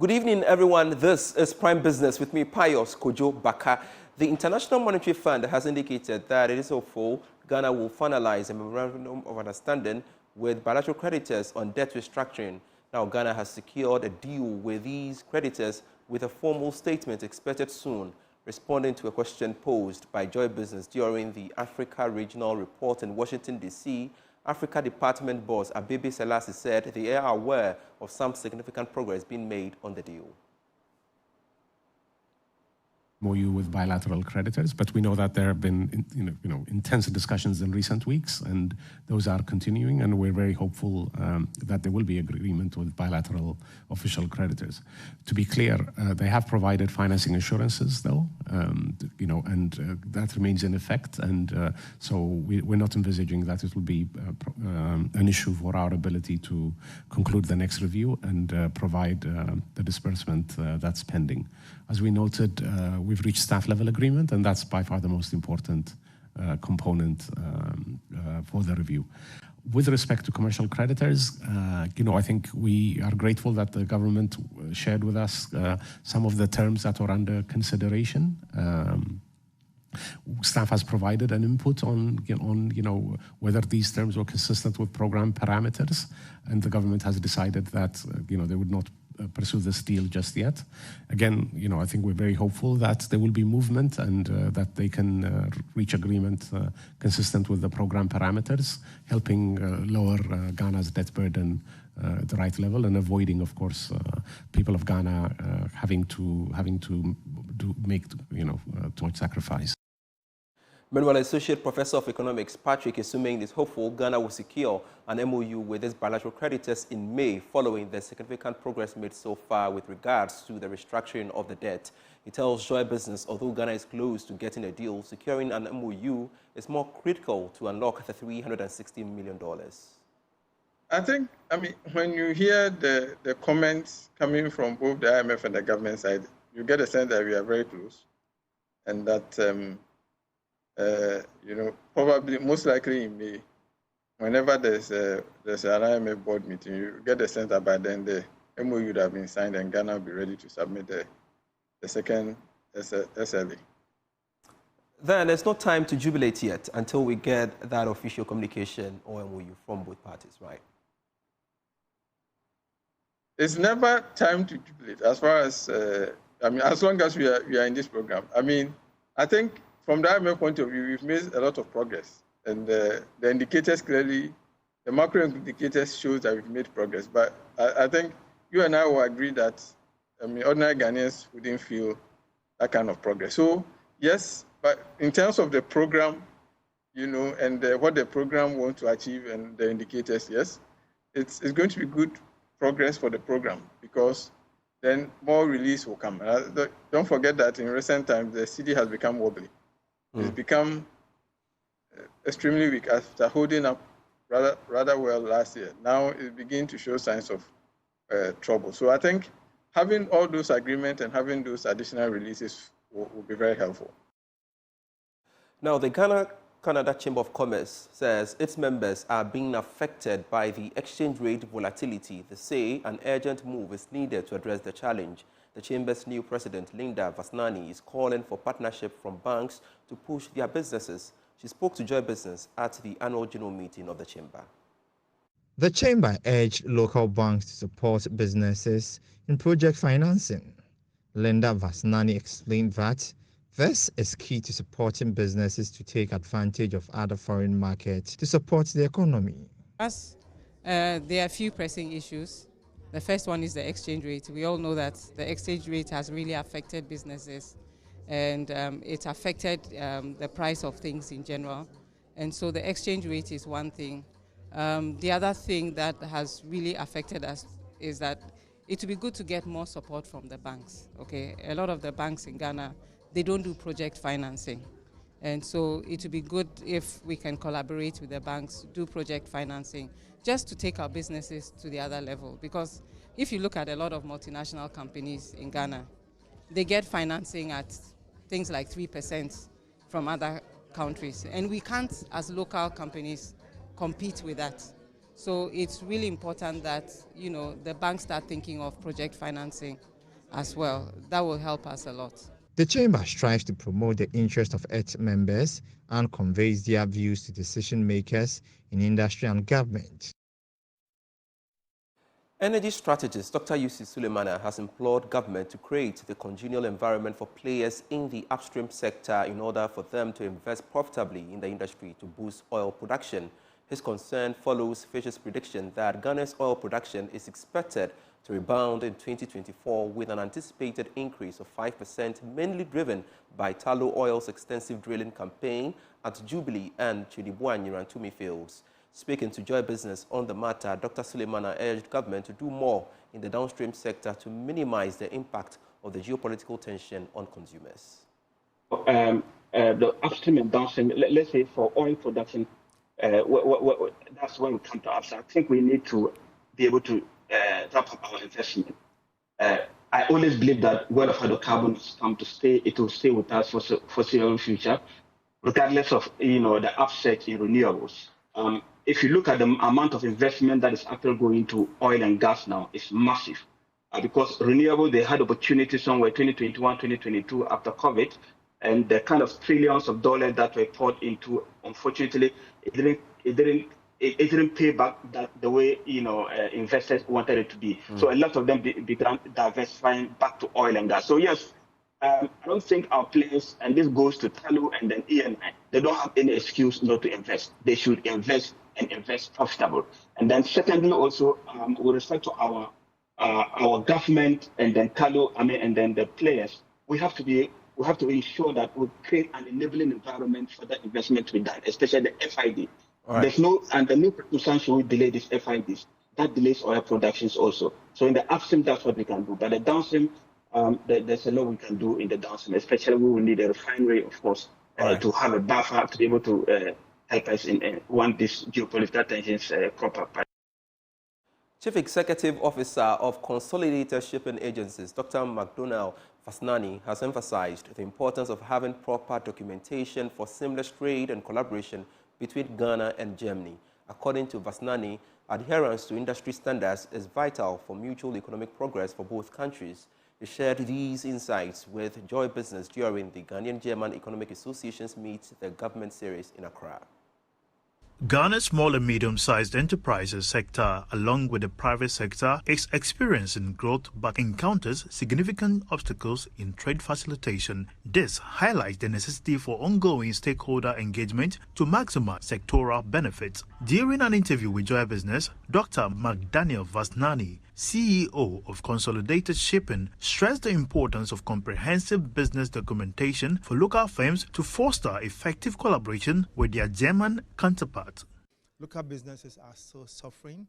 Good evening, everyone. This is Prime Business with me, Pius Kojo Baka. The International Monetary Fund has indicated that it is hopeful Ghana will finalize a memorandum of understanding with bilateral creditors on debt restructuring. Now, Ghana has secured a deal with these creditors with a formal statement expected soon. Responding to a question posed by Joy Business during the Africa Regional Report in Washington, D.C., Africa Department boss Abebe Selassie said they are aware of some significant progress being made on the deal. MOU with bilateral creditors, but we know that there have been intense discussions in recent weeks, and those are continuing, and we're very hopeful that there will be agreement with bilateral official creditors. To be clear, they have provided financing assurances, though, and that remains in effect, and so we're not envisaging that it will be an issue for our ability to conclude the next review and provide the disbursement that's pending. As we noted, we've reached staff level agreement, and that's by far the most important component for the review. With respect to commercial creditors, I think we are grateful that the government shared with us some of the terms that are under consideration. Staff has provided an input on whether these terms were consistent with program parameters, and the government has decided that they would not pursue this deal just yet. Again, I think we're very hopeful that there will be movement and that they can reach agreement consistent with the program parameters, helping lower Ghana's debt burden at the right level and avoiding, of course, people of Ghana having to make too much sacrifice. Meanwhile, Associate Professor of Economics Patrick Isumeng is hopeful Ghana will secure an MOU with its bilateral creditors in May following the significant progress made so far with regards to the restructuring of the debt. He tells Joy Business, although Ghana is close to getting a deal, securing an MOU is more critical to unlock the $360 million. I mean, when you hear the comments coming from both the IMF and the government side, you get a sense that we are very close and that probably most likely in May, whenever there's an IMF board meeting, you get the sense that by then the MOU would have been signed and Ghana will be ready to submit the second SLA. Then there's no time to jubilate yet until we get that official communication or MOU from both parties, right? It's never time to jubilate as far as, as long as we are in this program. I think from the IMF point of view, we've made a lot of progress. And the indicators clearly, the macro indicators show that we've made progress. But I think you and I will agree that, ordinary Ghanaians wouldn't feel that kind of progress. So, yes, but in terms of the program, and what the program wants to achieve and the indicators, yes, it's going to be good progress for the program because then more release will come. Don't forget that in recent times, the cedi has become wobbly. It's become extremely weak after holding up rather well last year. Now it's beginning to show signs of trouble. So I think having all those agreements and having those additional releases will be very helpful. Now, the Ghana-Canada Chamber of Commerce says its members are being affected by the exchange rate volatility. They say an urgent move is needed to address the challenge. The Chamber's new president, Linda Vasnani, is calling for partnership from banks to push their businesses. She spoke to Joy Business at the annual general meeting of the Chamber. The Chamber urged local banks to support businesses in project financing. Linda Vasnani explained that this is key to supporting businesses to take advantage of other foreign markets to support the economy. There are a few pressing issues. The first one is the exchange rate. We all know that the exchange rate has really affected businesses and it's affected the price of things in general. And so the exchange rate is one thing. The other thing that has really affected us is that it would be good to get more support from the banks. Okay, a lot of the banks in Ghana, they don't do project financing. And so it would be good if we can collaborate with the banks, do project financing, just to take our businesses to the other level. Because if you look at a lot of multinational companies in Ghana, they get financing at things like 3% from other countries. And we can't, as local companies, compete with that. So it's really important that, the banks start thinking of project financing as well. That will help us a lot. The Chamber strives to promote the interests of its members and conveys their views to decision makers in industry and government. Energy strategist Dr. Yusuf Sulemana has implored government to create the congenial environment for players in the upstream sector in order for them to invest profitably in the industry to boost oil production. His concern follows Fitch's prediction that Ghana's oil production is expected to rebound in 2024 with an anticipated increase of 5%, mainly driven by Tullow Oil's extensive drilling campaign at Jubilee and Chidibua and Nyirantumi fields. Speaking to Joy Business on the matter, Dr. Sulemana urged government to do more in the downstream sector to minimize the impact of the geopolitical tension on consumers. The upstream and downstream, let's say for oil production, that's when we come to us. I think we need to be able to ramp up our investment. I always believe that where the hydrocarbons come to stay, it will stay with us for foreseeable future, regardless of the upset in renewables. If you look at the amount of investment that is actually going to oil and gas now, it's massive. Because renewable, they had opportunity somewhere 2021, 2022 after COVID, and the kind of trillions of dollars that were poured into, unfortunately, it didn't pay back the way investors wanted it to be. So a lot of them began diversifying back to oil and gas. So yes, I don't think our players, and this goes to Tullow and then ENI, they don't have any excuse not to invest. They should invest and invest profitable. And then secondly, also with respect to our government and then Tullow, and then the players, we have to ensure that we create an enabling environment for that investment to be done, especially the FID. Right. There's no circumstance should we delay these FIDs. That delays oil productions also. So in the upstream, that's what we can do. But the downstream, there's a lot we can do in the downstream, especially we will need a refinery, of course, to have a buffer to be able to help us in when these geopolitical tensions crop up. Chief Executive Officer of Consolidated Shipping Agencies, Dr. McDonald Vasnani, has emphasized the importance of having proper documentation for seamless trade and collaboration between Ghana and Germany. According to Vasnani, adherence to industry standards is vital for mutual economic progress for both countries. He shared these insights with Joy Business during the Ghanaian-German Economic Association's Meet the Government series in Accra. Ghana's small and medium-sized enterprises sector, along with the private sector, is experiencing growth but encounters significant obstacles in trade facilitation. This highlights the necessity for ongoing stakeholder engagement to maximize sectoral benefits. During an interview with Joy Business, Dr. McDaniel Vasnani, CEO of Consolidated Shipping, stressed the importance of comprehensive business documentation for local firms to foster effective collaboration with their German counterparts. Local businesses are still suffering,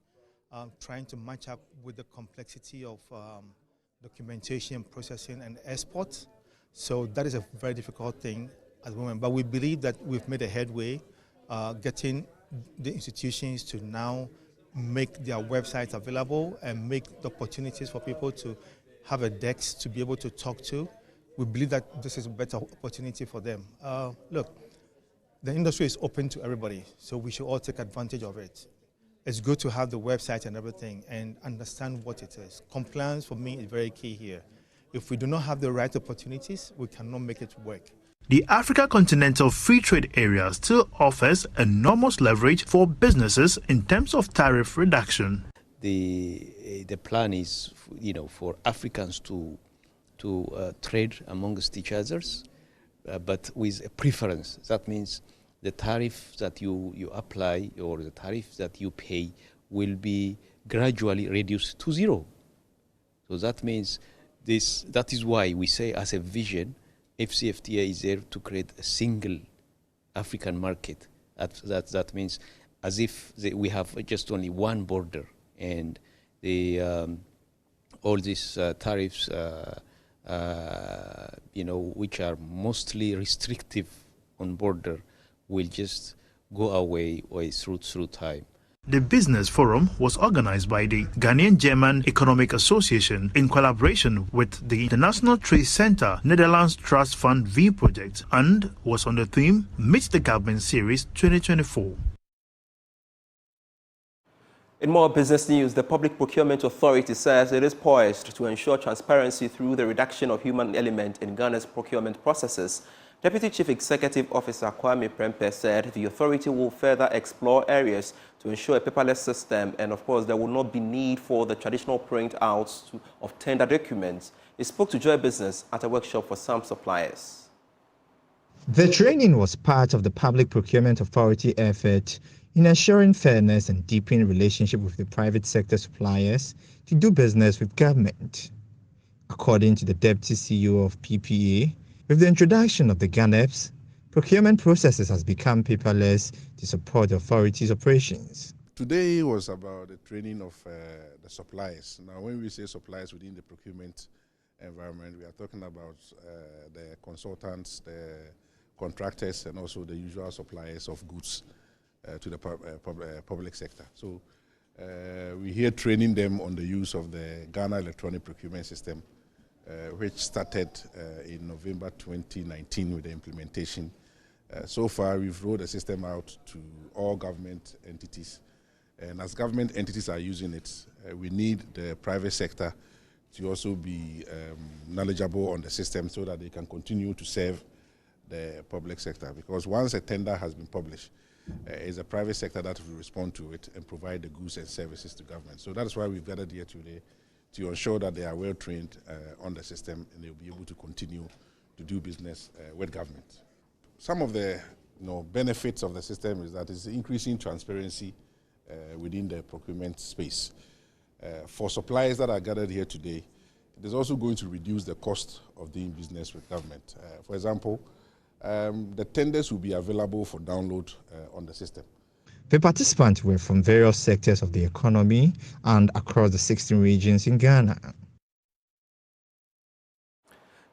trying to match up with the complexity of documentation, processing, and export. So that is a very difficult thing at the moment. But we believe that we've made a headway, getting the institutions to now make their websites available and make the opportunities for people to have a desk to be able to talk to. We believe that this is a better opportunity for them. Look, the industry is open to everybody, so we should all take advantage of it. It's good to have the website and everything and understand what it is. Compliance for me is very key here. If we do not have the right opportunities, we cannot make it work. The Africa Continental Free Trade Area still offers enormous leverage for businesses in terms of tariff reduction. The plan is, for Africans to trade amongst each others, but with a preference. That means the tariff that you apply or the tariff that you pay will be gradually reduced to zero. So that means that is why we say as a vision, FCFTA is there to create a single African market. That means as if we have just only one border, and all these tariffs, which are mostly restrictive on border, will just go away through time. The business forum was organized by the Ghanaian-German Economic Association in collaboration with the International Trade Center Netherlands Trust Fund V project and was on the theme Meet the Government Series 2024. In more business news, the Public Procurement Authority says it is poised to ensure transparency through the reduction of human element in Ghana's procurement processes. Deputy Chief Executive Officer Kwame Prempeh said the authority will further explore areas to ensure a paperless system, and of course there will not be need for the traditional printouts of tender documents. He spoke to Joy Business at a workshop for some suppliers. The training was part of the Public Procurement Authority effort in ensuring fairness and deepening relationship with the private sector suppliers to do business with government. According to the Deputy CEO of PPA, with the introduction of the GANEPS, procurement processes has become paperless to support the authority's operations. Today was about the training of the suppliers. Now, when we say suppliers within the procurement environment, we are talking about the consultants, the contractors, and also the usual suppliers of goods to the public sector. So we're here training them on the use of the Ghana Electronic Procurement System, which started in November 2019 with the implementation. So far, we've rolled the system out to all government entities. And as government entities are using it, we need the private sector to also be knowledgeable on the system so that they can continue to serve the public sector. Because once a tender has been published, it's the private sector that will respond to it and provide the goods and services to government. So that's why we've gathered here today to ensure that they are well trained on the system and they'll be able to continue to do business with government. Some of the benefits of the system is that it's increasing transparency within the procurement space. For suppliers that are gathered here today, it is also going to reduce the cost of doing business with government. For example, the tenders will be available for download on the system. The participants were from various sectors of the economy and across the 16 regions in Ghana.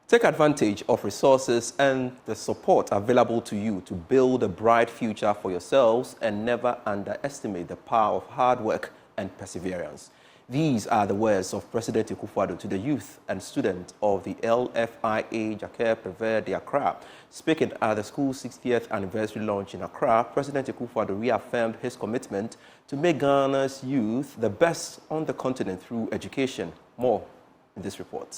Take advantage of resources and the support available to you to build a bright future for yourselves, and never underestimate the power of hard work and perseverance. These are the words of President Akufo-Addo to the youth and students of the LFIA Jacques Prévert de Accra. Speaking at the school's 60th anniversary launch in Accra, President Akufo-Addo reaffirmed his commitment to make Ghana's youth the best on the continent through education. More in this report.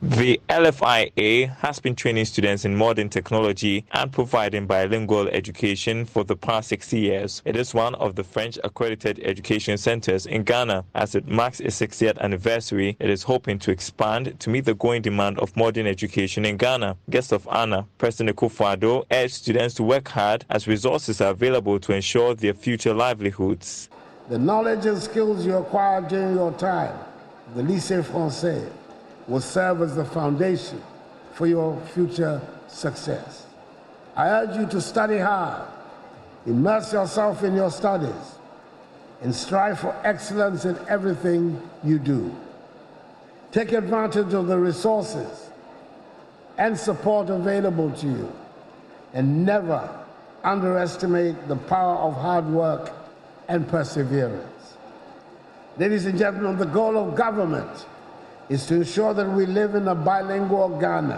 The LFIA has been training students in modern technology and providing bilingual education for the past 60 years. It is one of the French accredited education centers in Ghana. As it marks its 60th anniversary, it is hoping to expand to meet the growing demand of modern education in Ghana. Guest of honor, President Akufo-Addo urged students to work hard as resources are available to ensure their future livelihoods. The knowledge and skills you acquire during your time, the Lycée Français, will serve as the foundation for your future success. I urge you to study hard, immerse yourself in your studies, and strive for excellence in everything you do. Take advantage of the resources and support available to you, and never underestimate the power of hard work and perseverance. Ladies and gentlemen, the goal of government is to ensure that we live in a bilingual Ghana,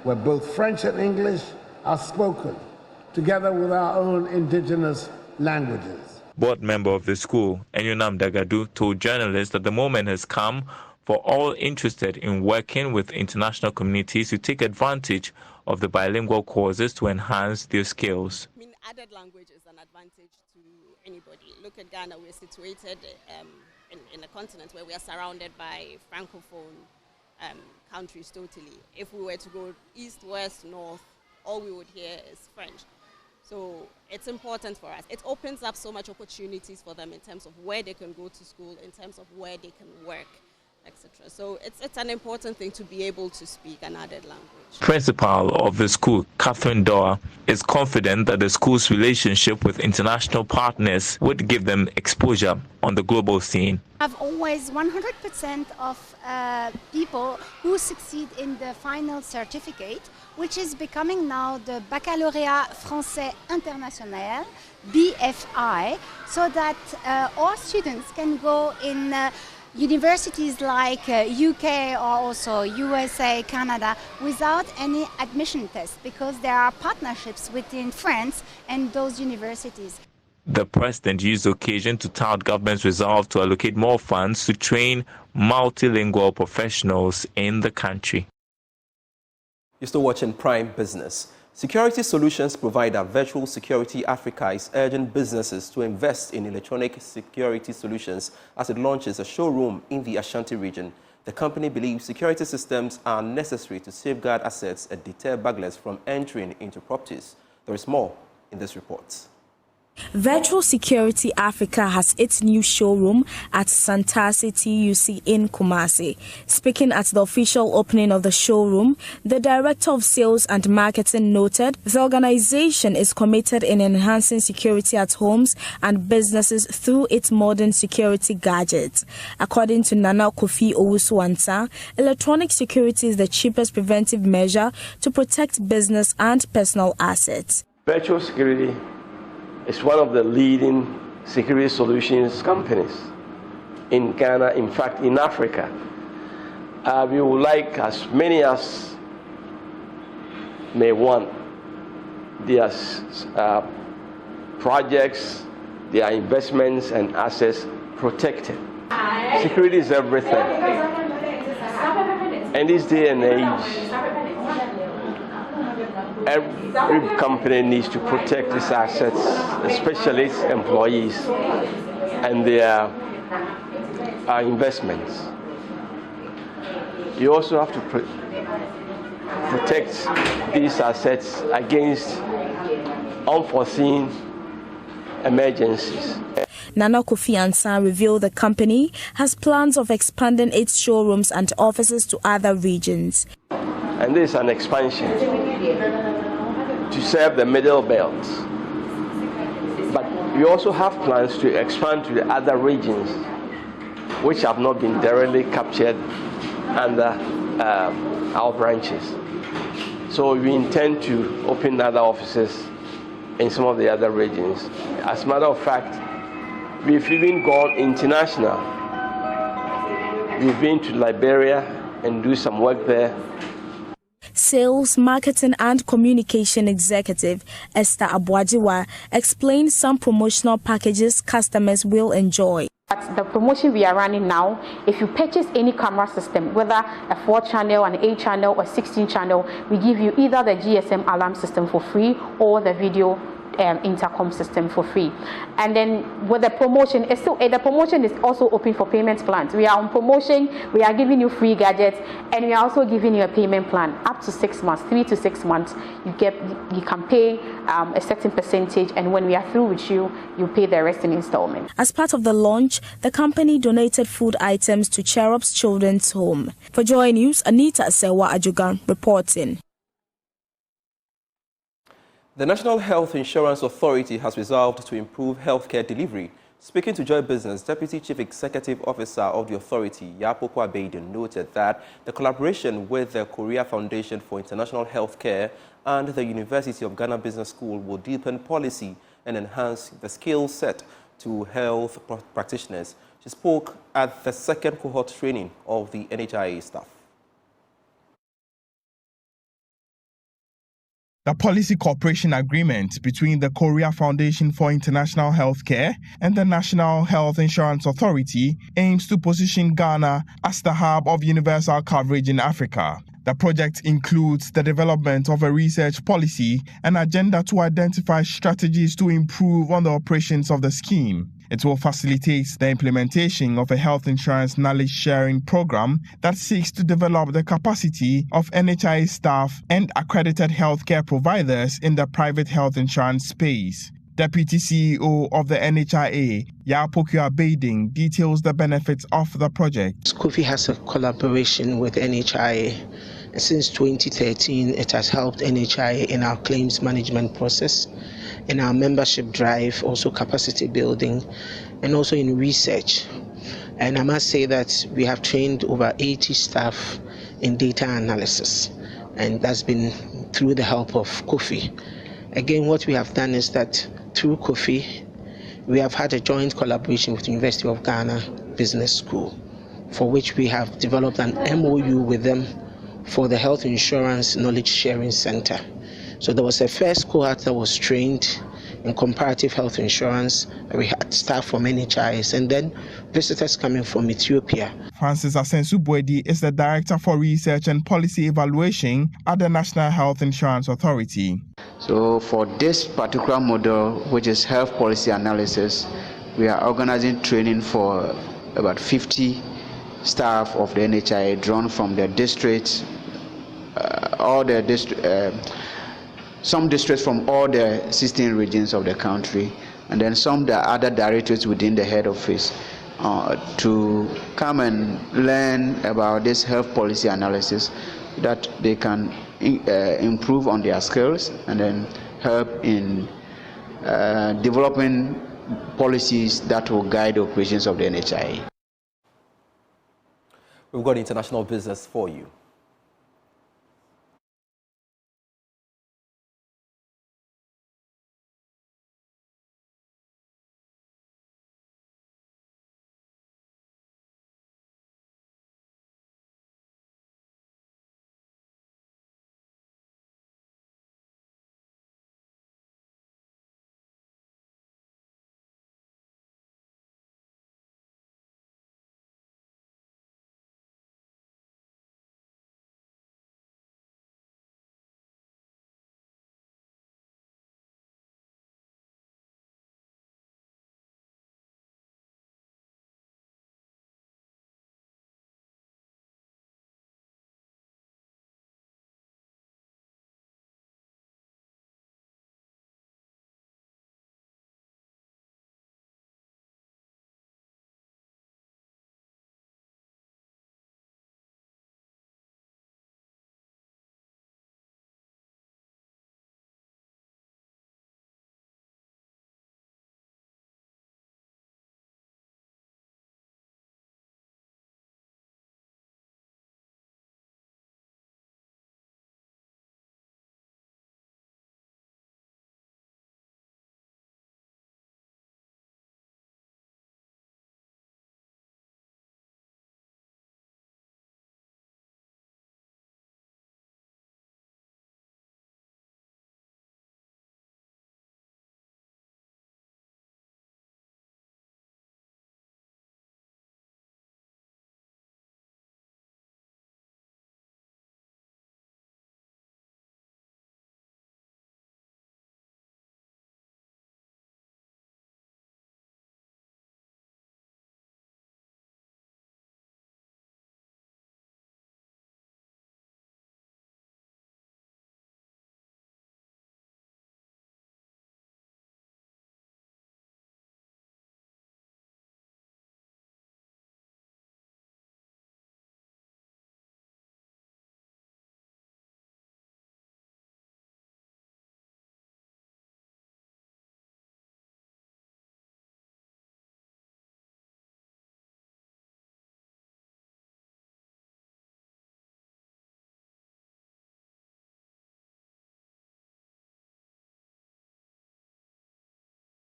where both French and English are spoken, together with our own indigenous languages. Board member of the school, Enyonam Dagadu, told journalists that the moment has come for all interested in working with international communities to take advantage of the bilingual courses to enhance their skills. I mean, added language is an advantage to anybody. Look at Ghana, we're situated in a continent where we are surrounded by francophone countries totally. If we were to go east, west, north, all we would hear is French. So it's important for us. It opens up so much opportunities for them in terms of where they can go to school, in terms of where they can work, etc. So it's an important thing to be able to speak an added language. Principal of the school, Catherine Doa, is confident that the school's relationship with international partners would give them exposure on the global scene. I've always 100% of people who succeed in the final certificate, which is becoming now the Baccalauréat Français International, BFI, so that all students can go in universities like UK or also USA, Canada, without any admission test, because there are partnerships within France and those universities. The president used the occasion to tout government's resolve to allocate more funds to train multilingual professionals in the country. You're still watching Prime Business. Security solutions provider Virtual Security Africa is urging businesses to invest in electronic security solutions as it launches a showroom in the Ashanti region. The company believes security systems are necessary to safeguard assets and deter burglars from entering into properties. There is more in this report. Virtual Security Africa has its new showroom at Santasi TUC in Kumasi. Speaking at the official opening of the showroom, the Director of Sales and Marketing noted the organization is committed in enhancing security at homes and businesses through its modern security gadgets. According to Nana Kofi Owusu-Ansah, electronic security is the cheapest preventive measure to protect business and personal assets. Virtual security is one of the leading security solutions companies in Ghana, in fact, in Africa. We would like as many as may want their projects, their investments and assets protected. Security is everything. In this day and age, every company needs to protect its assets, especially its employees and their investments. You also have to protect these assets against unforeseen emergencies. Nana Kofi Ansah revealed the company has plans of expanding its showrooms and offices to other regions. And this is an expansion to serve the middle belt. But we also have plans to expand to the other regions which have not been directly captured under our branches. So we intend to open other offices in some of the other regions. As a matter of fact, we've even gone international. We've been to Liberia and do some work there. Sales, Marketing and Communication Executive Esther Abuajiwa explained some promotional packages customers will enjoy. The promotion we are running now, if you purchase any camera system, whether a 4-channel, an 8-channel or 16-channel, we give you either the GSM alarm system for free or the video intercom system for free. And then with the promotion, the promotion is also open for payment plans. We are on promotion, we are giving you free gadgets, and we are also giving you a payment plan up to 6 months, 3 to 6 months. You can pay a certain percentage, and when we are through with you, you pay the rest in installments. As part of the launch, the company donated food items to Cherub's Children's Home. For Joy News, Anita Sewa Ajugan reporting. The National Health Insurance Authority has resolved to improve healthcare delivery. Speaking to Joy Business, Deputy Chief Executive Officer of the authority, Yapokwa Baden, noted that the collaboration with the Korea Foundation for International Healthcare and the University of Ghana Business School will deepen policy and enhance the skill set to health practitioners. She spoke at the second cohort training of the NHIA staff. The policy cooperation agreement between the Korea Foundation for International Healthcare and the National Health Insurance Authority aims to position Ghana as the hub of universal coverage in Africa. The project includes the development of a research policy and agenda to identify strategies to improve on the operations of the scheme. It will facilitate the implementation of a health insurance knowledge sharing program that seeks to develop the capacity of NHIA staff and accredited healthcare providers in the private health insurance space. Deputy CEO of the NHIA, Yapokwa Baden, details the benefits of the project. Kofi has a collaboration with NHIA. Since 2013, it has helped NHIA in our claims management process, in our membership drive, also capacity building, and also in research. And I must say that we have trained over 80 staff in data analysis, and that's been through the help of Kofi. Again, what we have done is that through Kofi, we have had a joint collaboration with the University of Ghana Business School, for which we have developed an MOU with them for the Health Insurance Knowledge Sharing Center. So there was a first cohort that was trained in comparative health insurance. We had staff from NHIS and then visitors coming from Ethiopia. Francis Asensu-Boedi is the Director for Research and Policy Evaluation at the National Health Insurance Authority. So for this particular model, which is health policy analysis, we are organizing training for about 50 staff of the NHIA drawn from the districts, some districts from all the 16 regions of the country, and then some the other directorates within the head office to come and learn about this health policy analysis, that they can improve on their skills and then help in developing policies that will guide the operations of the NHIA. We've got international business for you.